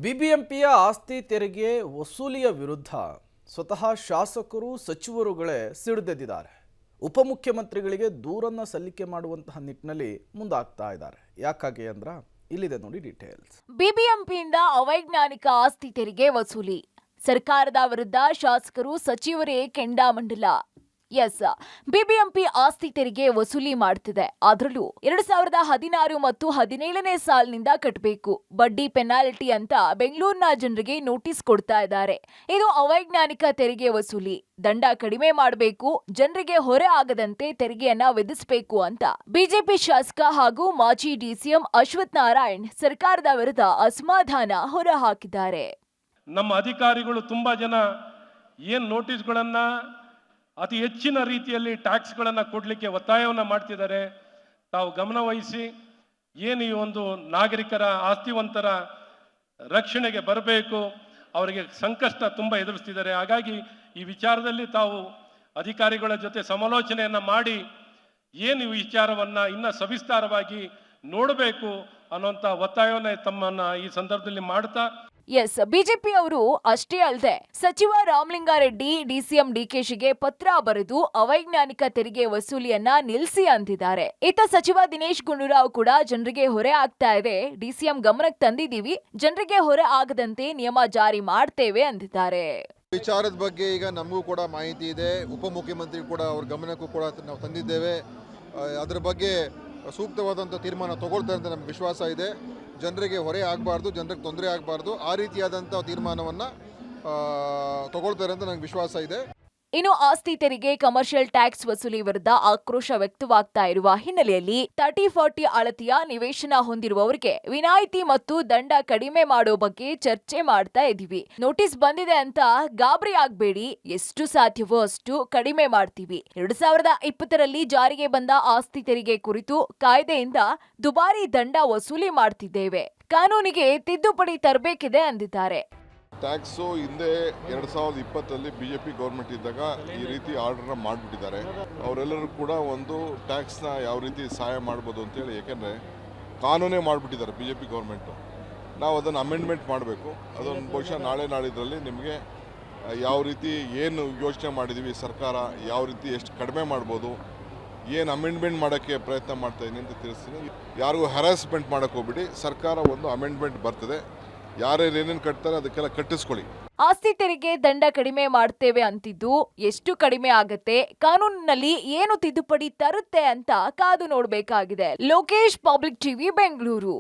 ಬಿಬಿಎಂಪಿಯ ಆಸ್ತಿ ತೆರಿಗೆ ವಸೂಲಿಯ ವಿರುದ್ಧ ಸ್ವತಃ ಶಾಸಕರು ಸಚಿವರುಗಳೇ ಸಿಡಿದೆದ್ದಿದ್ದಾರೆ. ಉಪಮುಖ್ಯಮಂತ್ರಿಗಳಿಗೆ ದೂರನ್ನ ಸಲ್ಲಿಕೆ ಮಾಡುವಂತಹ ನಿಟ್ಟಿನಲ್ಲಿ ಮುಂದಾಗ್ತಾ ಇದ್ದಾರೆ. ಯಾಕಾಗಿ ಅಂದ್ರ ಇಲ್ಲಿದೆ ನೋಡಿ ಡೀಟೇಲ್ಸ್. ಬಿಬಿಎಂಪಿಯಿಂದ ಅವೈಜ್ಞಾನಿಕ ಆಸ್ತಿ ತೆರಿಗೆ ವಸೂಲಿ, ಸರ್ಕಾರದ ವಿರುದ್ಧ ಶಾಸಕರು ಸಚಿವರೇ ಕೆಂಡಾಮಂಡಲ. ಬಿಬಿಎಂಪಿ ಆಸ್ತಿ ತೆರಿಗೆ ವಸೂಲಿ ಮಾಡುತ್ತಿದೆ. ಅದರಲ್ಲೂ 2016 ಮತ್ತು 17ನೇ ಸಾಲಿನಿಂದ ಕಟ್ಟಬೇಕು. ಬಡ್ಡಿ ಪೆನಾಲ್ಟಿ ಅಂತ ಬೆಂಗಳೂರಿನ ಜನರಿಗೆ ನೋಟಿಸ್ ಕೊಡ್ತಾ ಇದ್ದಾರೆ. ಇದು ಅವೈಜ್ಞಾನಿಕ ತೆರಿಗೆ ವಸೂಲಿ. ದಂಡ ಕಡಿಮೆ ಮಾಡಬೇಕು, ಜನರಿಗೆ ಹೊರೆ ಆಗದಂತೆ ತೆರಿಗೆಯನ್ನ ವಿಧಿಸಬೇಕು ಅಂತ ಬಿಜೆಪಿ ಶಾಸಕ ಹಾಗೂ ಮಾಜಿ ಡಿಸಿಎಂ ಅಶ್ವಥ್ ನಾರಾಯಣ್ ಸರ್ಕಾರದ ವಿರುದ್ಧ ಅಸಮಾಧಾನ ಹೊರಹಾಕಿದ್ದಾರೆ. ನಮ್ಮ ಅಧಿಕಾರಿಗಳು ತುಂಬಾ ಜನ ಏನ್ ನೋಟಿಸ್ಗಳನ್ನ ಅತಿ ಹೆಚ್ಚಿನ ರೀತಿಯಲ್ಲಿ ಟ್ಯಾಕ್ಸ್ಗಳನ್ನು ಕೊಡಲಿಕ್ಕೆ ಒತ್ತಾಯವನ್ನು ಮಾಡ್ತಿದ್ದಾರೆ. ತಾವು ಗಮನ ವಹಿಸಿ ಏನು ಈ ಒಂದು ನಾಗರಿಕರ ಆಸ್ತಿವಂತರ ರಕ್ಷಣೆಗೆ ಬರಬೇಕು, ಅವರಿಗೆ ಸಂಕಷ್ಟ ತುಂಬ ಎದುರಿಸ್ತಿದ್ದಾರೆ. ಹಾಗಾಗಿ ಈ ವಿಚಾರದಲ್ಲಿ ತಾವು ಅಧಿಕಾರಿಗಳ ಜೊತೆ ಸಮಾಲೋಚನೆಯನ್ನು ಮಾಡಿ ಏನು ಈ ವಿಚಾರವನ್ನು ಇನ್ನೂ ಸವಿಸ್ತಾರವಾಗಿ ನೋಡಬೇಕು ಅನ್ನೋಂಥ ಒತ್ತಾಯವನ್ನು ತಮ್ಮನ್ನ ಈ ಸಂದರ್ಭದಲ್ಲಿ ಮಾಡ್ತಾ ಬಿಜೆಪಿ ಅವರು ಅಷ್ಟೇ ಅಲ್ಲದೆ ಸಚಿವ ರಾಮಲಿಂಗಾರೆಡ್ಡಿ ಡಿಸಿಎಂ ಡಿಕೆಶಿಗೆ ಪತ್ರ ಬರೆದು ಅವೈಜ್ಞಾನಿಕ ತೆರಿಗೆ ವಸೂಲಿಯನ್ನ ನಿಲ್ಲಿಸಿ ಅಂದಿದ್ದಾರೆ. ಇತ್ತ ಸಚಿವ ದಿನೇಶ್ ಗುಂಡೂರಾವ್ ಕೂಡ ಜನರಿಗೆ ಹೊರೆ ಆಗ್ತಾ ಇದೆ, ಡಿಸಿಎಂ ಗಮನಕ್ಕೆ ತಂದಿದ್ದೀವಿ, ಜನರಿಗೆ ಹೊರೆ ಆಗದಂತೆ ನಿಯಮ ಜಾರಿ ಮಾಡ್ತೇವೆ ಅಂದಿದ್ದಾರೆ. ವಿಚಾರದ ಬಗ್ಗೆ ಈಗ ನಮಗೂ ಕೂಡ ಮಾಹಿತಿ ಇದೆ, ಉಪಮುಖ್ಯಮಂತ್ರಿ ಕೂಡ ಅವ್ರ ಗಮನಕ್ಕೂ ಕೂಡ ನಾವು ತಂದಿದ್ದೇವೆ. ಅದರ ಬಗ್ಗೆ ಸೂಕ್ತವಾದಂಥ ತೀರ್ಮಾನ ತಗೊಳ್ತಾರೆ ಅಂತ ನಮ್ಗೆ ವಿಶ್ವಾಸ ಇದೆ. ಜನರಿಗೆ ಹೊರೆ ಆಗಬಾರ್ದು, ಜನರಿಗೆ ತೊಂದರೆ ಆಗಬಾರ್ದು, ಆ ರೀತಿಯಾದಂಥ ತೀರ್ಮಾನವನ್ನು ತಗೊಳ್ತಾರೆ ಅಂತ ನನಗೆ ವಿಶ್ವಾಸ ಇದೆ. ಇನ್ನು ಆಸ್ತಿ ತೆರಿಗೆ, ಕಮರ್ಷಿಯಲ್ ಟ್ಯಾಕ್ಸ್ ವಸೂಲಿ ವಿರುದ್ಧ ಆಕ್ರೋಶ ವ್ಯಕ್ತವಾಗ್ತಾ ಇರುವ ಹಿನ್ನೆಲೆಯಲ್ಲಿ 30-40 ಅಳತೆಯ ನಿವೇಶನ ಹೊಂದಿರುವವರಿಗೆ ವಿನಾಯಿತಿ ಮತ್ತು ದಂಡ ಕಡಿಮೆ ಮಾಡೋ ಬಗ್ಗೆ ಚರ್ಚೆ ಮಾಡ್ತಾ ಇದೀವಿ. ನೋಟಿಸ್ ಬಂದಿದೆ ಅಂತ ಗಾಬರಿ ಆಗ್ಬೇಡಿ, ಎಷ್ಟು ಸಾಧ್ಯವೋ ಅಷ್ಟು ಕಡಿಮೆ ಮಾಡ್ತೀವಿ. 2020ರಲ್ಲಿ ಜಾರಿಗೆ ಬಂದ ಆಸ್ತಿ ತೆರಿಗೆ ಕುರಿತು ಕಾಯ್ದೆಯಿಂದ ದುಬಾರಿ ದಂಡ ವಸೂಲಿ ಮಾಡ್ತಿದ್ದೇವೆ, ಕಾನೂನಿಗೆ ತಿದ್ದುಪಡಿ ತರಬೇಕಿದೆ ಅಂದಿದ್ದಾರೆ. ಟ್ಯಾಕ್ಸು ಹಿಂದೆ 2020ರಲ್ಲಿ BJP ಗೌರ್ಮೆಂಟ್ ಇದ್ದಾಗ ಈ ರೀತಿ ಆರ್ಡರ್ನ ಮಾಡಿಬಿಟ್ಟಿದ್ದಾರೆ. ಅವರೆಲ್ಲರೂ ಕೂಡ ಒಂದು ಟ್ಯಾಕ್ಸ್ನ ಯಾವ ರೀತಿ ಸಹಾಯ ಮಾಡ್ಬೋದು ಅಂತೇಳಿ, ಏಕೆಂದರೆ ಕಾನೂನೇ ಮಾಡಿಬಿಟ್ಟಿದ್ದಾರೆ BJP ಗೌರ್ಮೆಂಟು. ನಾವು ಅದನ್ನು ಅಮೆಂಡ್ಮೆಂಟ್ ಮಾಡಬೇಕು. ಅದನ್ನು ಬಹುಶಃ ನಾಳಿದ್ರಲ್ಲಿ ನಿಮಗೆ ಯಾವ ರೀತಿ ಏನು ಯೋಚನೆ ಮಾಡಿದ್ದೀವಿ ಸರ್ಕಾರ, ಯಾವ ರೀತಿ ಎಷ್ಟು ಕಡಿಮೆ ಮಾಡ್ಬೋದು, ಏನು ಅಮೆಂಡ್ಮೆಂಟ್ ಮಾಡೋಕ್ಕೆ ಪ್ರಯತ್ನ ಮಾಡ್ತಾಯಿದ್ದೀನಿ ಅಂತ ತಿಳಿಸ್ತೀನಿ. ಯಾರಿಗೂ ಹ್ಯಾರಾಸ್ಮೆಂಟ್ ಮಾಡೋಕ್ಕೆ ಹೋಗ್ಬಿಡಿ. ಸರ್ಕಾರ ಒಂದು ಅಮೆಂಡ್ಮೆಂಟ್ ಬರ್ತದೆ, ಯಾರೇನೇನು ಕಟ್ತಾರೆ ಅದಕ್ಕೆಲ್ಲ ಕಟ್ಟಿಸ್ಕೊಳ್ಳಿ. ಆಸ್ತಿ ತೆರಿಗೆ ದಂಡ ಕಡಿಮೆ ಮಾಡ್ತೇವೆ ಅಂತಿದ್ದು ಎಷ್ಟು ಕಡಿಮೆ ಆಗತ್ತೆ, ಕಾನೂನಿನಲ್ಲಿ ಏನು ತಿದ್ದುಪಡಿ ತರುತ್ತೆ ಅಂತ ಕಾದು ನೋಡಬೇಕಾಗಿದೆ. Lokesh, public TV, Bengaluru.